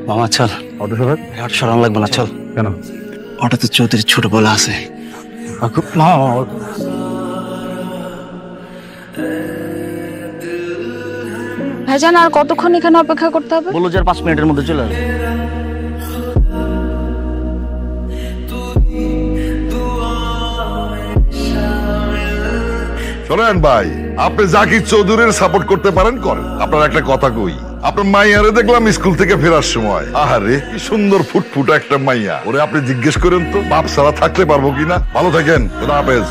মামা চল অটো সরান লাগবে না, চল। কেন? অটোতে চৌধুরীর ছোট বলা আছে। ভাইজান আর কতক্ষণ এখানে অপেক্ষা করতে হবে? বলো যে আর 5 মিনিটের মধ্যে চলে আসবে। শোনেন ভাই, আপনি জাকির চৌধুরীর সাপোর্ট করতে পারেন করেন। আপনার একটা কথা কই, আপনার মাইয়ারে দেখলাম স্কুল থেকে ফেরার সময়, আহারে কি সুন্দর ফুটফুটা একটা মাইয়া। ওরে আপনি জিজ্ঞেস করেন তো বাপ ছাড়া থাকতে পারবো কিনা। ভালো থাকেন, খোদা হাফেজ।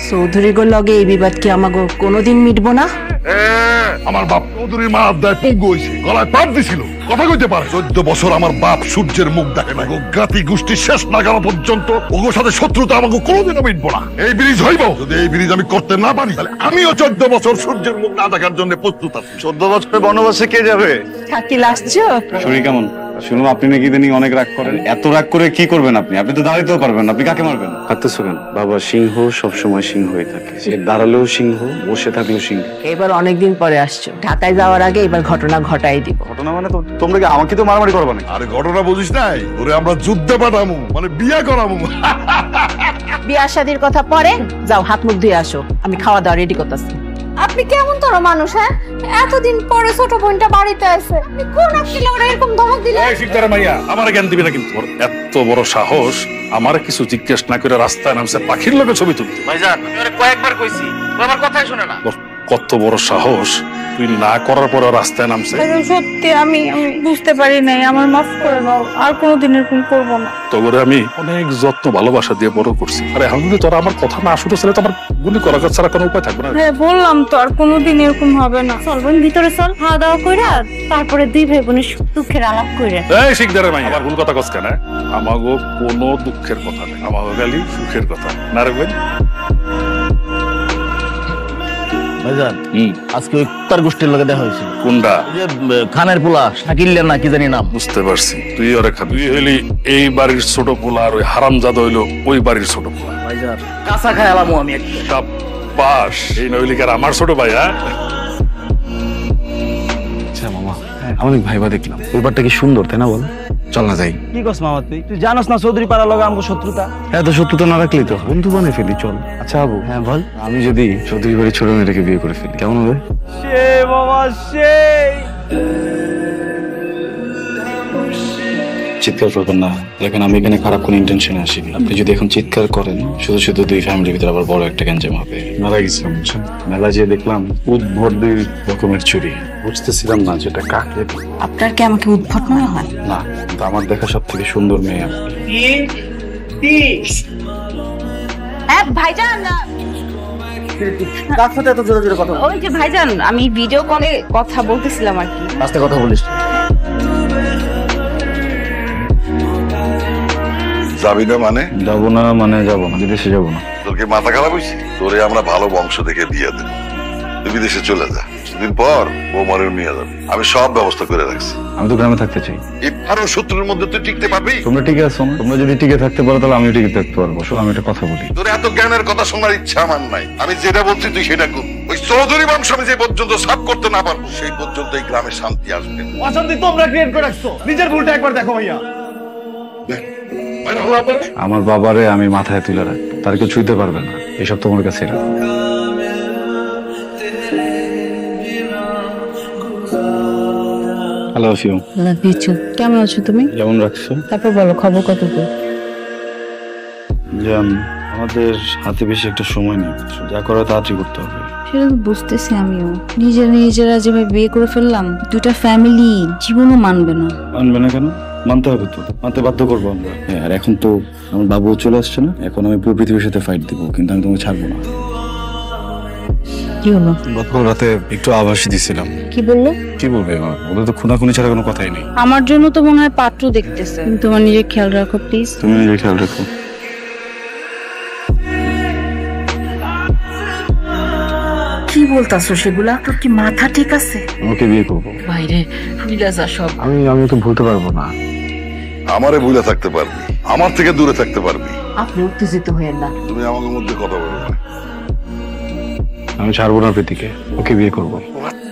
চৌধুরী গো লগে এই বিবাদ কি আমাগো কোনোদিন মিটবো না? আমার বাপ চৌধুরীর মা আবদায় পঙ্গু হয়েছে, গলায় পাপ দিছিল, কথা কইতে পারে। 14 বছর আমার বাপ সূর্যের মুখ দেখে না। জ্ঞাতি গোষ্ঠী শেষ না গেল পর্যন্ত ওগোর সাথে শত্রুতা আমাকে কোনোদিনও মিটবো না। এই ব্রিজ হইব, যদি এই ব্রিজ আমি করতে না পারি তাহলে আমিও 14 বছর সূর্যের মুখ না দেখার জন্য প্রস্তুত আছি। 14 বছরের বনবাসে কে যাবে? শাকিল আসছো? শরীর কেমন? শুনুন, আপনি নাকি ইদানিং অনেক রাগ করেন। এত রাগ করে কি করবেন আপনি? আপনি তো দাঁড়াইতেও পারবেন না, আপনি কাকে মারবেন? কাঁদতেছো কেন? বাবা সিংহ সবসময় সিংহ হয়ে থাকে, সে দাঁড়ালেও সিংহ, বসে থাকলেও সিংহ। এবার অনেকদিন পরে আসছো, ঢাকায় যাওয়ার আগে এবার ঘটনা ঘটাই দিব। ঘটনা মানে তোমরা কি আমাকে তো মারামারি করবা না? আরে ঘটনা বুঝিস নাই, ওরে আমরা যুদ্ধে পাঠামু, মানে বিয়া করামু। বিয়া শাদির কথা পরে, যাও হাত মুখ ধুয়ে আসো, আমি খাওয়া দাওয়া রেডি করতেছি। আপনি কেমন তোর মানুষ? হ্যাঁ, এতদিন পরে ছোট বোনটা বাড়িতে আছে, আপনি কোন আক্কেলে ওরা এরকম ধমক দিলেন? এই শিকদার মাইয়া, আমার জ্ঞান দিবি না কিন্তু। ওর এত বড় সাহস, আমার কিছু জিজ্ঞেস না করে রাস্তায় নামছে পাখির লগে ছবি তুলতে। ভাইজান আমি ওরে কয়েকবার কইছি, ও আমার কথাই শুনে না। ওর কত বড় সাহস, তুই না করার পর রাস্তায় নামছে। সত্যি আমি বুঝতে পারি নাই, আমার মাফ করে দাও, আর কোনোদিন এরকম করবো না। তোরে আমি অনেক যত্ন ভালোবাসা দিয়ে বড় করছি। আরে এখন যদি তোরা আমার কথা না শুনে ছেলে তো আমার গুলি করা ছাড়া কোনো উপায় থাকবে না। হ্যাঁ বললাম তো, আর কোনোদিন এরকম হবে না। চল বোন ভিতরে চল, খাওয়া দাওয়া কইরা তারপরে দুই ভাই বোনের দুঃখের আলাপ কইরা। এই শিকদারের মাইয়া, আমার ভুল কথা কস কেন? আমাগো কোনো দুঃখের কথা নেই, আমাগো খালি সুখের কথা। না রাখবেন ভাইজান, আজকে ওই তার গোষ্ঠীর লগে দেখা হয়েছিল। কোনটা? খানের পোলা শাকিল না কি জানি নাম। বুঝতে পারছি, তুই ওরে খাবি। তুই হইলি এই বাড়ির ছোট পোলা, আর ওই হারামজাদা হইলো ওই বাড়ির ছোট পোলা। ভাইজান কাঁচা খাই আলামু আমি একটা। বাস এই নইলি কার আমার ছোট ভাই? হ্যাঁ আচ্ছা মামা, অনেক ভাইবা দেখলাম, এবারটা কি সুন্দর তাই না? বল চল না যাই। কি কস মামা, তুই জানোস না চৌধুরী পাড়ার লগে আমাকে শত্রুতা। এত শত্রুতা না রাখলেই তো বন্ধু বানিয়ে ফেলি, চল। আচ্ছা আবু, হ্যাঁ বল। আমি যদি চৌধুরী বাড়ির ছোট মেয়েটাকে বিয়ে করে ফেলি কেমন হবে? সে বাবা সেই। চিৎকার করবেন না, দেখেন আমি এখানে খারাপ কোনো ইন্টেনশনে আসিনি। আপনি যদি এখন চিৎকার করেন, শুধু শুধু দুই ফ্যামিলির ভিতরে আবার বড় একটা গ্যাঞ্জাম হবে। মেলা গেছিলাম বুঝছেন, মেলা যেয়ে দেখলাম উদ্ভট দুই রকমের চুরি। বুঝতেছিলাম না যেটা কাকে। আপনার কি আমাকে উদ্ভট মনে হয়? না, কিন্তু আমার দেখা সব থেকে সুন্দর মেয়ে আপনি। ভাইজান, কার সাথে এত জোরে জোরে কথা? ওই যে ভাইজান, আমি ভিডিও কলে কথা বলতেছিলাম আর কি। আস্তে কথা বলিস। যাবি না মানে? যাবো না মানে যাবো না, বিদেশে যাবো না। তোর কি মাথা খারাপ হয়েছে? তোরে আমরা ভালো বংশ দেখে বিয়ে দেব, তুই বিদেশে চলে যা, কিছুদিন পর বৌমারেও নিয়ে যাবে। আমি সব ব্যবস্থা করে রাখছি। আমি তো গ্রামে থাকতে চাই। এই 12 শত্রুর মধ্যে তুই টিকতে পারবি? তোমরা টিকে আছো না? তোমরা যদি টিকে থাকতে পারো তাহলে আমিও টিকে থাকতে পারবো। শোনো, আমি একটা কথা বলি। তোর এত জ্ঞানের কথা শোনার ইচ্ছা আমার নাই। আমি যেটা বলছি তুই সেটা কর। ওই চৌধুরী বংশ আমি যে পর্যন্ত সাফ করতে না পারবো সেই পর্যন্ত এই গ্রামে শান্তি আসবে না। অশান্তি তোমরা ক্রিয়েট করে রাখছো, নিজের ভুলটা একবার দেখো ভাইয়া। আমার বাবারে আমি মাথায় তুলে রাখবো, তার কেউ ছুঁইতে পারবে না। এসব তোমার কাছে রাখো। হ্যালো ফিউ, লাভ ইউ টু। কেমন আছো তুমি? যেমন রাখছো। তারপর বলো খবর কত কি? জান, আমাদের হাতে বেশি একটা সময় নেই, যা করার তাড়াতাড়ি করতে হবে। সেটা তো বুঝতেছি আমিও। নিজেরা যেভাবে বিয়ে করে ফেললাম, দুটা ফ্যামিলি জীবনও মানবে না। মানবে না কেন? মানতে হবে তো, মানতে বাধ্য করবো আমরা। হ্যাঁ, আর এখন তো আমার বাবু চলে আসছে না, এখন আমি পুরো পৃথিবীর সাথে ফাইট দিব, কিন্তু আমি তোমাকে ছাড়বো না। কি হলো? গতকাল রাতে একটু আভাস দিছিলাম। কি বললো? কি বলবে মা, ওদের তো খুনাখুনি ছাড়া কোনো কথাই নেই। আমার জন্য তো মনে হয় পাত্র দেখতেছে। তুমি তোমার নিজের খেয়াল রাখো প্লিজ। তুমি নিজের খেয়াল রাখো। কি বলতাছো সেগুলা? তোর কি মাথা ঠিক আছে? আমাকে বিয়ে করবো। বাইরে ভুলে যা সব। আমি তো ভুলতে পারবো না। আমারে ভুলে থাকতে পারবি, আমার থেকে দূরে থাকতে পারবি। আপনি উত্তেজিত হয়েন না। তুমি আমাদের মধ্যে কথা বলো না। আমি ছাড়বো না প্রীতিকে, ওকে বিয়ে করবো।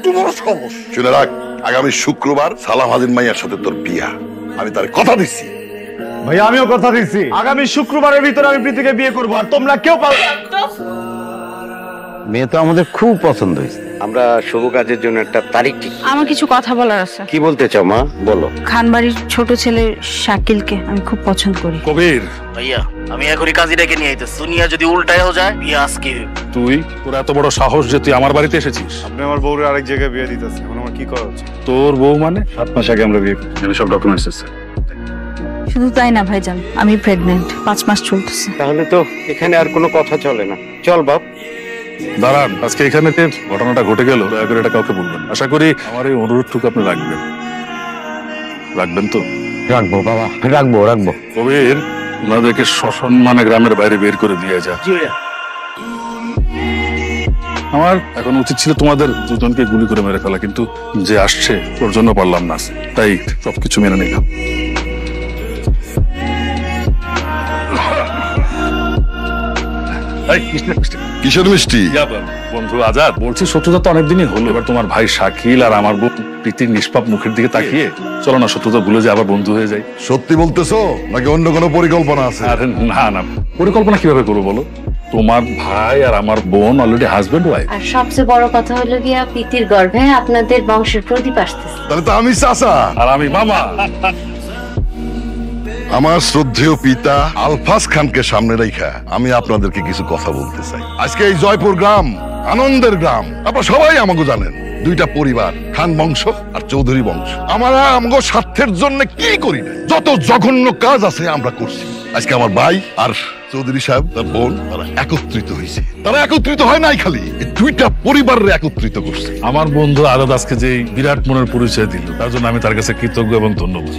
তোমার সাহস! শুনে রাখ, আগামী শুক্রবার সালাম হাদিন মাইয়ার সাথে তোর বিয়া। আমি তার কথা দিচ্ছি। ভাইয়া আমিও কথা দিচ্ছি, আগামী শুক্রবারের ভিতরে আমি প্রীতিকে বিয়ে করবো, আর তোমরা কেউ মেয়ে তো আমাদের খুব পছন্দ হয়েছে। আমরা শুভ কাজের জন্য একটা তারিখ ঠিক। আমার কিছু কথা বলার আছে। কি বলতে চাও মা, বলো। খানবাড়ির ছোট ছেলে শাকিলকে আমি খুব পছন্দ করি। কবির, ভাইয়া আমি এখনই কাজী ডেকে নিয়ে আইতেছি। দুনিয়া যদি উল্টায়ও যায়, বিয়ে আজকে। তুই তোর এত বড় সাহস যে তুই আমার বাড়িতে এসেছিস? আপনি আমার বউরে আরেক জায়গায় বিয়ে দিতেছেন, এখন আমার কি করা উচিত? তোর বউ মানে? 7 মাস আগে আমরা বিয়ে করছি, সব ডকুমেন্টস আছে। শুধু তাই না ভাইজান, আমি প্রেগনেন্ট, 5 মাস চলতেছে। তাহলে তো এখানে আর কোনো কথা চলে না। চল বাপ। দাঁড়ান, আজকে এখানে যে ঘটনাটা ঘটে গেল, দয়া করে এটা কাউকে বলবেন। আশা করি আমার এই অনুরোধটুকু আপনি রাখবেন। রাখবেন তো? রাখবো বাবা, রাখবো রাখবো। কবির, ওনাদেরকে সসম্মানে গ্রামের বাইরে বের করে দিয়ে যা। আমার এখন উচিত ছিল তোমাদের দুজনকে গুলি করে মেরে ফেলা, কিন্তু যে আসছে ওর জন্য পারলাম না, তাই সবকিছু মেনে নিলাম। কিসের মিষ্টি? বন্ধু আজাদ, বলছি শত্রুতা তো অনেকদিনই হলো, এবার তোমার ভাই শাকিল আর আমার বোন প্রীতির নিষ্পাপ মুখের দিকে তাকিয়ে চলো না শত্রুতা ভুলে যে আবার বন্ধু হয়ে যায়। সত্যি বলতেছো নাকি অন্য কোনো পরিকল্পনা আছে? আরে না না, পরিকল্পনা কিভাবে করবো বলো? তোমার ভাই আর আমার বোন অলরেডি হাজবেন্ড ওয়াইফ। আর সবচেয়ে বড় কথা হলো গিয়া প্রীতির গর্ভে আপনাদের বংশের প্রদীপ আসতেছে। তাহলে তো আমি চাচা আর আমি মামা। আমার শ্রদ্ধেয় পিতা আলফাজ খানকে সামনে রেখা আমি আপনাদেরকে কিছু কথা বলতে চাই। আজকে এই জয়পুর গ্রাম আনন্দের গ্রাম, আপনারা সবাই আমাকে জানেন। দুইটা পরিবার, খান বংশ আর চৌধুরী বংশ। আমরা আমাকে স্বার্থের জন্য কি করি না, যত জঘন্য কাজ আছে আমরা করছি। আজকে আমার ভাই আর চৌধুরী সাহেব তার বোন তারা একত্রিত হয়েছে। তারা একত্রিত হয় নাই, খালি এই দুইটা পরিবারের একত্রিত করছে। আমার বন্ধু আজাদ আজকে যে বিরাট মনের পরিচয় দিল, তার জন্য আমি তার কাছে কৃতজ্ঞ এবং ধন্যবাদ।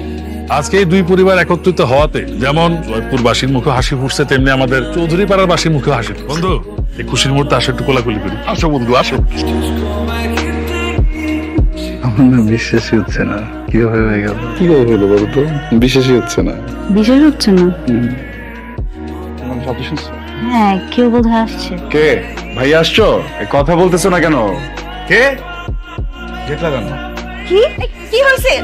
আজকে এই দুই পরিবার একত্রিত হওয়াতে যেমন জয়পুরবাসীর মুখে হাসি ফুটছে, তেমনি আমাদের চৌধুরী পাড়ার বাসীর মুখে হাসি। বন্ধু, এই খুশির মুহূর্তে আসে একটু কোলাকুলি করি। আসো বন্ধু, আসো। আমার না বিশ্বাসই হচ্ছে না, কিভাবে হয়ে গেল? কিভাবে হলো বলো তো? বিশ্বাসই হচ্ছে না। বিশেষ হচ্ছে না। তোমার শব্দ শুনছো? হ্যাঁ, কেউ বোধহয় আসছে। কে? ভাই আসছো? এই কথা বলতেছো না কেন? কে? গেট লাগানো। কি কি হয়েছে?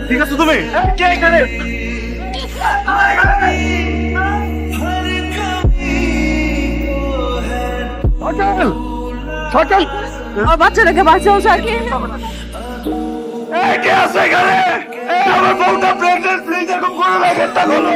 ঠিক আছে তুমি? কে এখানে? আমার বাচ্চাটাকে বাঁচাও শাকিল। কে আছে এখানে? আমার বউটা প্রেগনেন্ট, প্লিজ এরকম করো না, গেটটা খোলো।